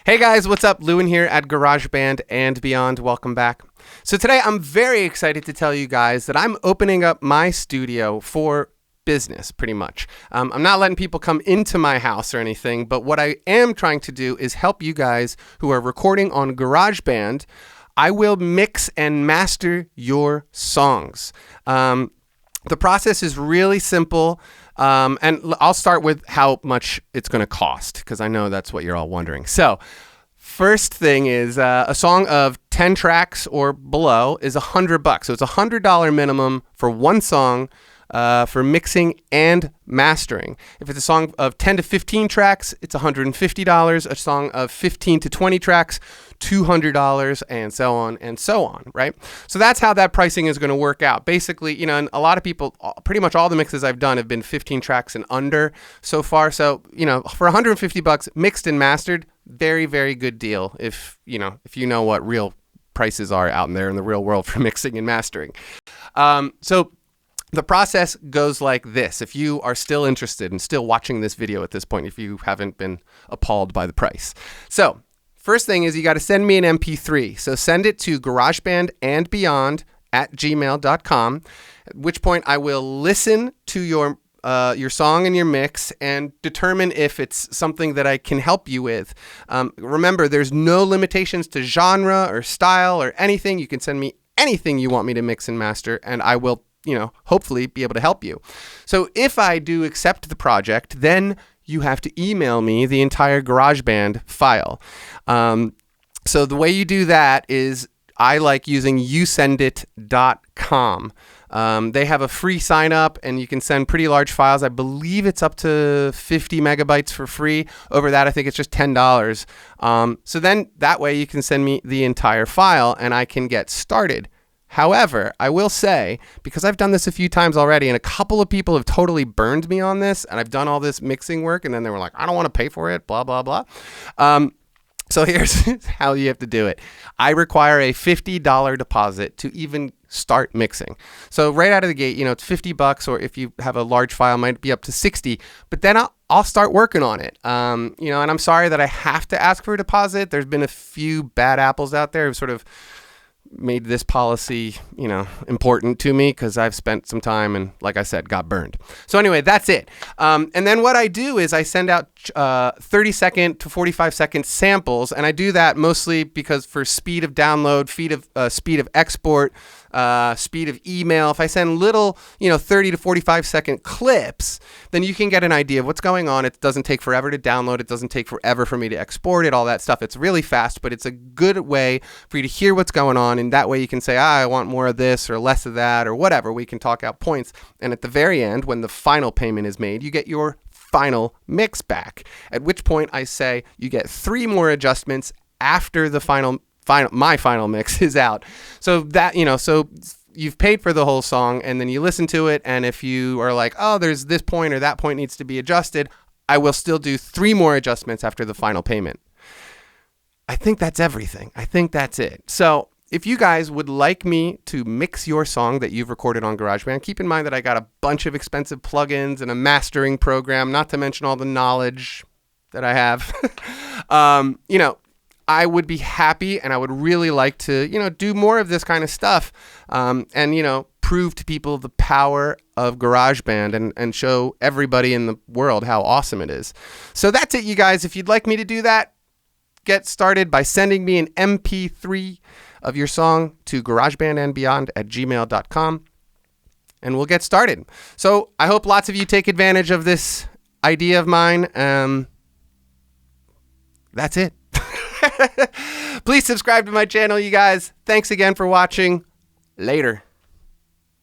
Hey guys, what's up? Lewin here at GarageBand and Beyond. Welcome back. So today I'm very excited to tell you guys that I'm opening up my studio for business, pretty much. I'm not letting people come into my house or anything, but what I am trying to do is help you guys who are recording on GarageBand. I will mix and master your songs. The process is really simple. And I'll start with how much it's going to cost, because I know that's what you're all wondering. So first thing is a song of 10 tracks or below is $100. So it's $100 minimum for one song for mixing and mastering. If it's a song of 10 to 15 tracks, it's $150. A song of 15 to 20 tracks, $200, and so on, right? So that's how that pricing is going to work out. Basically, and a lot of people, pretty much all the mixes I've done have been 15 tracks and under so far. So, for $150 mixed and mastered, very, very good deal if you know what real prices are out there in the real world for mixing and mastering. So the process goes like this. If you are still interested and still watching this video at this point, if you haven't been appalled by the price. So first thing is you got to send me an MP3. So send it to GaragebandandBeyond@gmail.com, at which point I will listen to your song and your mix and determine if it's something that I can help you with. Remember, there's no limitations to genre or style or anything. You can send me anything you want me to mix and master, and I will hopefully be able to help you. So if I do accept the project, then you have to email me the entire GarageBand file. So the way you do that is I like using yousendit.com. They have a free sign up and you can send pretty large files. I believe it's up to 50 megabytes for free. Over that, I think it's just $10. So then that way you can send me the entire file and I can get started. However, I will say, because I've done this a few times already and a couple of people have totally burned me on this, and I've done all this mixing work and then they were like, I don't want to pay for it, blah, blah, blah. So here's how you have to do it. I require a $50 deposit to even start mixing. So right out of the gate, it's $50, or if you have a large file, it might be up to $60, but then I'll start working on it. And I'm sorry that I have to ask for a deposit. There's been a few bad apples out there who've sort of made this policy, important to me because I've spent some time and, like I said, got burned. So anyway, that's it. And then what I do is I send out 30-second to 45-second samples, and I do that mostly because for speed of download, speed of export, speed of email. If I send little, 30 to 45-second clips, then you can get an idea of what's going on. It doesn't take forever to download. It doesn't take forever for me to export it, all that stuff. It's really fast, but it's a good way for you to hear what's going on. And that way you can say, I want more of this or less of that or whatever. We can talk out points. And at the very end, when the final payment is made, you get your final mix back. At which point I say you get 3 more adjustments after the my final mix is out. So that, so you've paid for the whole song and then you listen to it. And if you are like, oh, there's this point or that point needs to be adjusted, I will still do 3 more adjustments after the final payment. I think that's everything. I think that's it. So if you guys would like me to mix your song that you've recorded on GarageBand, keep in mind that I got a bunch of expensive plugins and a mastering program, not to mention all the knowledge that I have. I would be happy and I would really like to, do more of this kind of stuff and, prove to people the power of GarageBand and show everybody in the world how awesome it is. So that's it, you guys. If you'd like me to do that, get started by sending me an MP3 of your song to GaragebandandBeyond@gmail.com and we'll get started. So I hope lots of you take advantage of this idea of mine. That's it. Please subscribe to my channel, you guys. Thanks again for watching. Later.